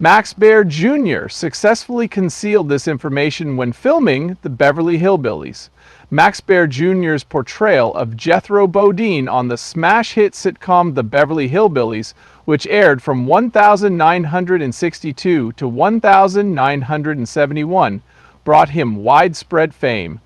Max Baer Jr. successfully concealed this information when filming the Beverly Hillbillies. Max Baer Jr.'s portrayal of Jethro Bodine on the smash hit sitcom The Beverly Hillbillies, which aired from 1962 to 1971, brought him widespread fame.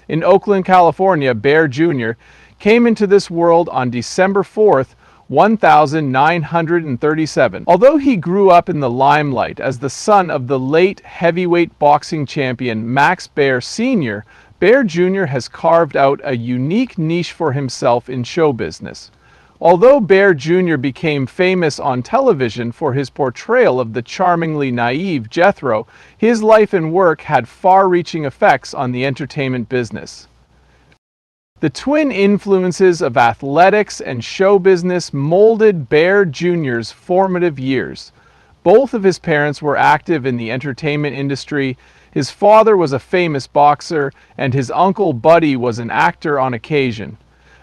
In Oakland, California, Baer Jr. came into this world on December 4th, 1937. Although he grew up in the limelight as the son of the late heavyweight boxing champion Max Baer Sr., Baer Jr. has carved out a unique niche for himself in show business. Although Baer Jr. became famous on television for his portrayal of the charmingly naive Jethro, his life and work had far-reaching effects on the entertainment business. The twin influences of athletics and show business molded Baer Jr.'s formative years. Both of his parents were active in the entertainment industry. His father was a famous boxer, and his uncle Buddy was an actor on occasion.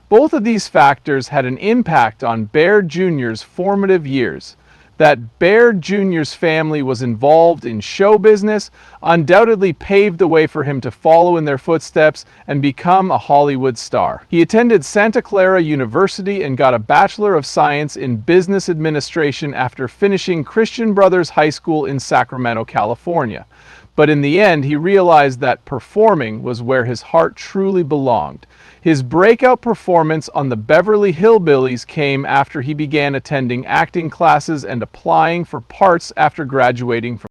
Both of these factors had an impact on Baer Jr.'s formative years. That Baer Jr.'s family was involved in show business undoubtedly paved the way for him to follow in their footsteps and become a Hollywood star. He attended Santa Clara University and got a Bachelor of Science in Business Administration after finishing Christian Brothers High School in Sacramento, California. But in the end, he realized that performing was where his heart truly belonged. His breakout performance on the Beverly Hillbillies came after he began attending acting classes and applying for parts after graduating from.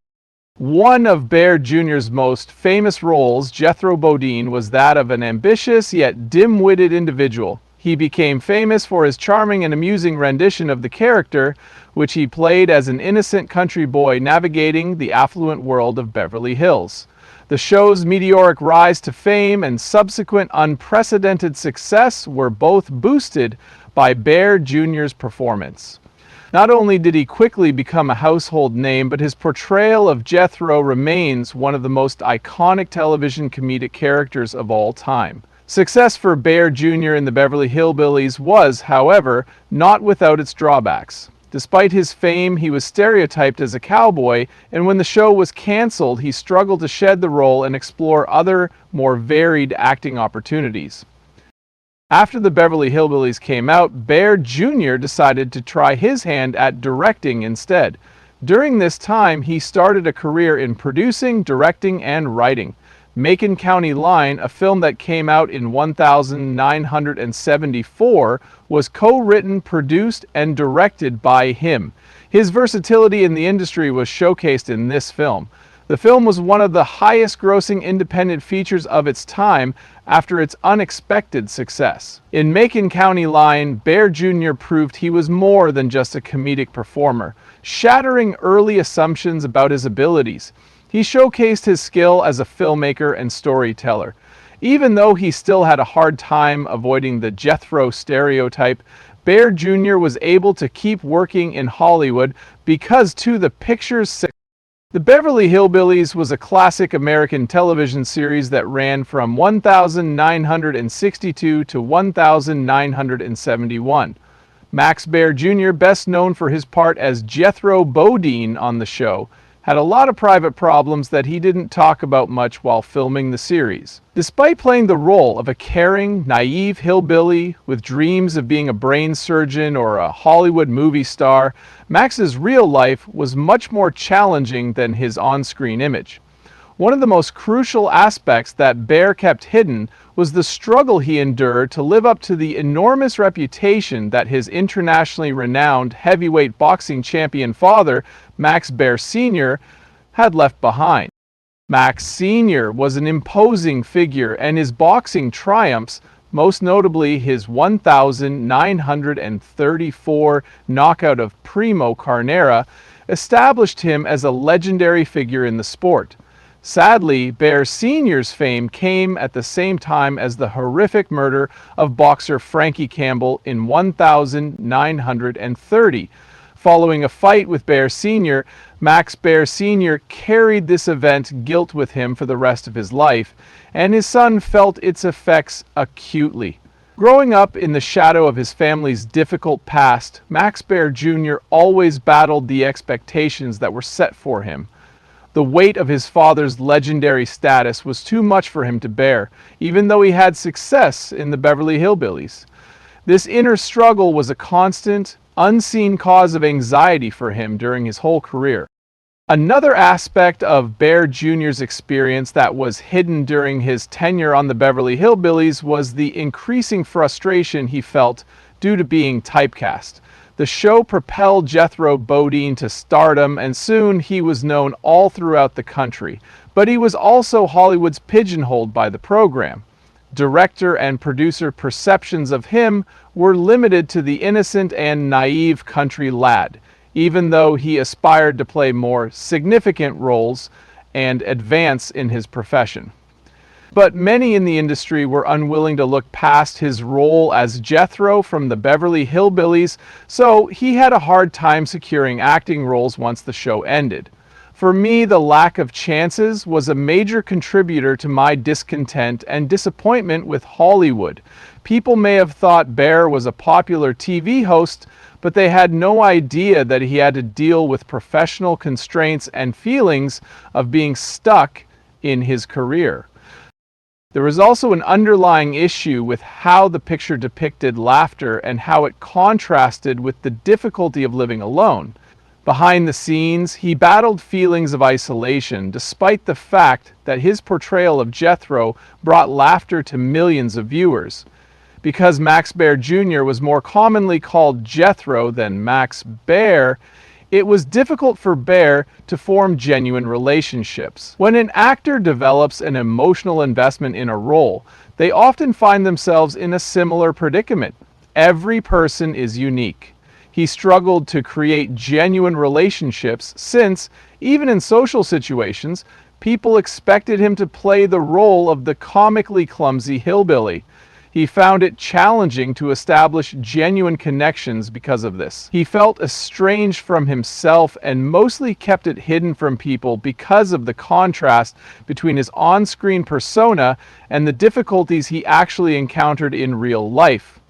One of Baer Jr.'s most famous roles, Jethro Bodine, was that of an ambitious yet dim-witted individual. He became famous for his charming and amusing rendition of the character, which he played as an innocent country boy navigating the affluent world of Beverly Hills. The show's meteoric rise to fame and subsequent unprecedented success were both boosted by Baer Jr.'s performance. Not only did he quickly become a household name, but his portrayal of Jethro remains one of the most iconic television comedic characters of all time. Success for Baer Jr. in the Beverly Hillbillies was, however, not without its drawbacks. Despite his fame, he was stereotyped as a cowboy, and when the show was canceled, he struggled to shed the role and explore other, more varied acting opportunities. After the Beverly Hillbillies came out, Baer Jr. decided to try his hand at directing instead. During this time, he started a career in producing, directing, and writing. Macon County Line, a film that came out in 1974, was co-written, produced, and directed by him. His versatility in the industry was showcased in this film. The film was one of the highest-grossing independent features of its time after its unexpected success. In Macon County Line, Baer Jr. proved he was more than just a comedic performer, shattering early assumptions about his abilities. He showcased his skill as a filmmaker and storyteller. Even though he still had a hard time avoiding the Jethro stereotype, Baer Jr. was able to keep working in Hollywood because to the picture's success. The Beverly Hillbillies was a classic American television series that ran from 1962 to 1971. Max Baer Jr., best known for his part as Jethro Bodine on the show, had a lot of private problems that he didn't talk about much while filming the series. Despite playing the role of a caring, naive hillbilly with dreams of being a brain surgeon or a Hollywood movie star, Max's real life was much more challenging than his on-screen image. One of the most crucial aspects that Baer kept hidden was the struggle he endured to live up to the enormous reputation that his internationally renowned heavyweight boxing champion father, Max Baer Sr., had left behind. Max Sr. was an imposing figure, and his boxing triumphs, most notably his 1934 knockout of Primo Carnera, established him as a legendary figure in the sport. Sadly, Baer Sr.'s fame came at the same time as the horrific murder of boxer Frankie Campbell in 1930. Following a fight with Baer Sr., Max Baer Sr. carried this event guilt with him for the rest of his life, and his son felt its effects acutely. Growing up in the shadow of his family's difficult past, Max Baer Jr. always battled the expectations that were set for him. The weight of his father's legendary status was too much for him to bear, even though he had success in the Beverly Hillbillies. This inner struggle was a constant, unseen cause of anxiety for him during his whole career. Another aspect of Baer Jr.'s experience that was hidden during his tenure on the Beverly Hillbillies was the increasing frustration he felt due to being typecast. The show propelled Jethro Bodine to stardom, and soon he was known all throughout the country. But he was also Hollywood's pigeonholed by the program. Director and producer perceptions of him were limited to the innocent and naive country lad, even though he aspired to play more significant roles and advance in his profession. But many in the industry were unwilling to look past his role as Jethro from the Beverly Hillbillies, so he had a hard time securing acting roles once the show ended. For me, the lack of chances was a major contributor to my discontent and disappointment with Hollywood. People may have thought Baer was a popular TV host, but they had no idea that he had to deal with professional constraints and feelings of being stuck in his career. There was also an underlying issue with how the picture depicted laughter and how it contrasted with the difficulty of living alone. Behind the scenes, he battled feelings of isolation, despite the fact that his portrayal of Jethro brought laughter to millions of viewers. Because Max Baer Jr. was more commonly called Jethro than Max Baer, it was difficult for Baer to form genuine relationships. When an actor develops an emotional investment in a role, they often find themselves in a similar predicament. Every person is unique. He struggled to create genuine relationships since, even in social situations, people expected him to play the role of the comically clumsy hillbilly. He found it challenging to establish genuine connections because of this. He felt estranged from himself and mostly kept it hidden from people because of the contrast between his on-screen persona and the difficulties he actually encountered in real life.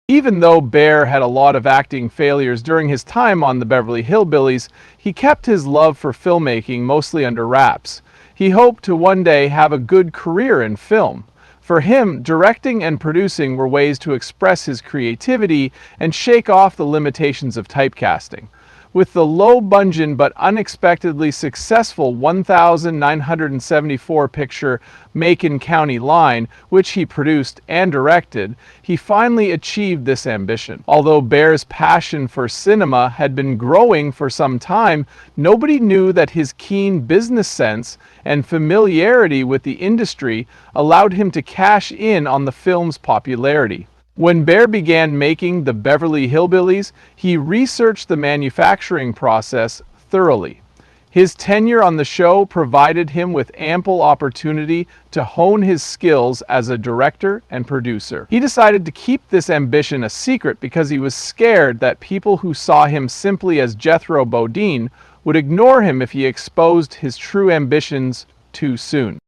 Even though Baer had a lot of acting failures during his time on the Beverly Hillbillies, he kept his love for filmmaking mostly under wraps. He hoped to one day have a good career in film. For him, directing and producing were ways to express his creativity and shake off the limitations of typecasting. With the low-budget but unexpectedly successful 1974 picture Macon County Line, which he produced and directed, he finally achieved this ambition. Although Baer's passion for cinema had been growing for some time, nobody knew that his keen business sense and familiarity with the industry allowed him to cash in on the film's popularity. When Baer began making the Beverly Hillbillies, he researched the manufacturing process thoroughly. His tenure on the show provided him with ample opportunity to hone his skills as a director and producer. He decided to keep this ambition a secret because he was scared that people who saw him simply as Jethro Bodine would ignore him if he exposed his true ambitions too soon.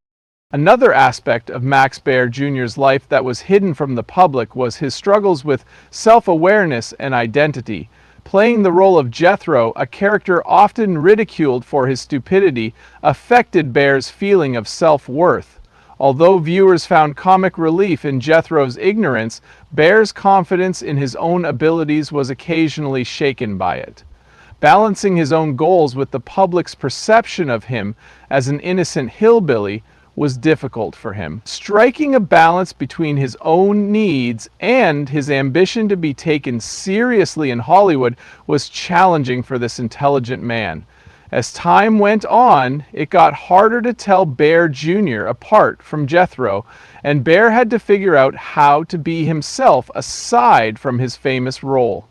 Another aspect of Max Baer Jr.'s life that was hidden from the public was his struggles with self-awareness and identity. Playing the role of Jethro, a character often ridiculed for his stupidity, affected Baer's feeling of self-worth. Although viewers found comic relief in Jethro's ignorance, Baer's confidence in his own abilities was occasionally shaken by it. Balancing his own goals with the public's perception of him as an innocent hillbilly was difficult for him. Striking a balance between his own needs and his ambition to be taken seriously in Hollywood was challenging for this intelligent man. As time went on, it got harder to tell Baer Jr. apart from Jethro, and Baer had to figure out how to be himself aside from his famous role.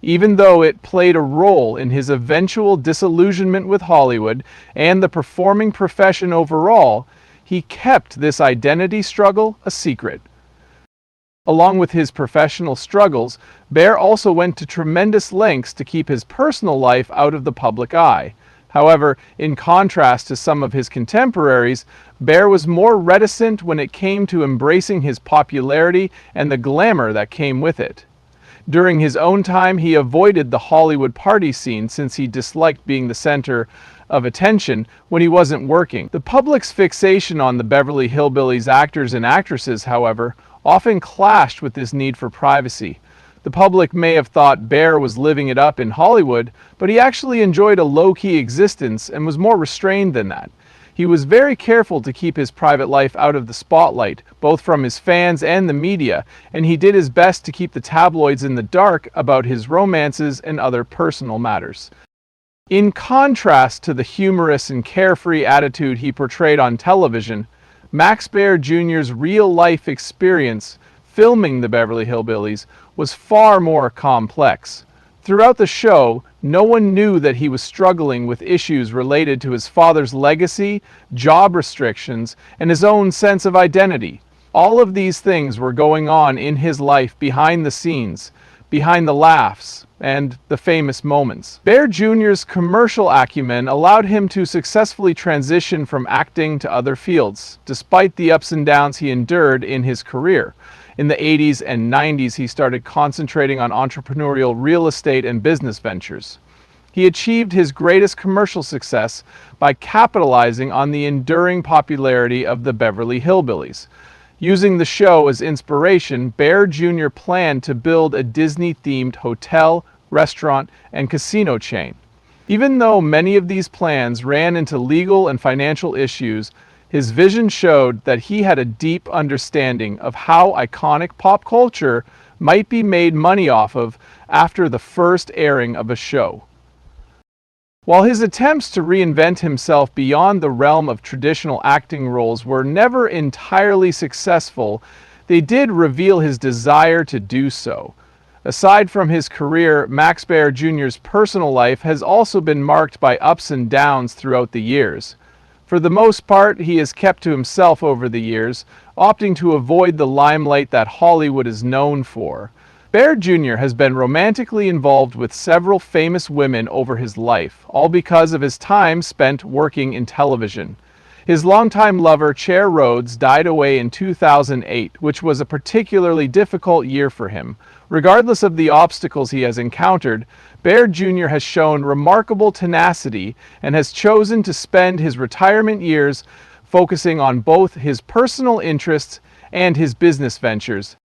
Even though it played a role in his eventual disillusionment with Hollywood and the performing profession overall, he kept this identity struggle a secret. Along with his professional struggles, Baer also went to tremendous lengths to keep his personal life out of the public eye. However, in contrast to some of his contemporaries, Baer was more reticent when it came to embracing his popularity and the glamour that came with it. During his own time, he avoided the Hollywood party scene since he disliked being the center of attention when he wasn't working. The public's fixation on the Beverly Hillbillies actors and actresses, however, often clashed with this need for privacy. The public may have thought Baer was living it up in Hollywood, but he actually enjoyed a low-key existence and was more restrained than that. He was very careful to keep his private life out of the spotlight, both from his fans and the media, and he did his best to keep the tabloids in the dark about his romances and other personal matters. In contrast to the humorous and carefree attitude he portrayed on television, Max Baer Jr.'s real-life experience filming the Beverly Hillbillies was far more complex. Throughout the show, no one knew that he was struggling with issues related to his father's legacy, job restrictions, and his own sense of identity. All of these things were going on in his life behind the scenes, behind the laughs, and the famous moments. Baer Jr.'s commercial acumen allowed him to successfully transition from acting to other fields, despite the ups and downs he endured in his career. In the 80s and 90s, he started concentrating on entrepreneurial real estate and business ventures. He achieved his greatest commercial success by capitalizing on the enduring popularity of the Beverly Hillbillies. Using the show as inspiration, Baer Jr. planned to build a Disney-themed hotel, restaurant, and casino chain. Even though many of these plans ran into legal and financial issues, his vision showed that he had a deep understanding of how iconic pop culture might be made money off of after the first airing of a show. While his attempts to reinvent himself beyond the realm of traditional acting roles were never entirely successful, they did reveal his desire to do so. Aside from his career, Max Baer Jr.'s personal life has also been marked by ups and downs throughout the years. For the most part, he has kept to himself over the years, opting to avoid the limelight that Hollywood is known for. Baer Jr. has been romantically involved with several famous women over his life, all because of his time spent working in television. His longtime lover, Cher Rhodes, died away in 2008, which was a particularly difficult year for him. Regardless of the obstacles he has encountered, Baer Jr. has shown remarkable tenacity and has chosen to spend his retirement years focusing on both his personal interests and his business ventures,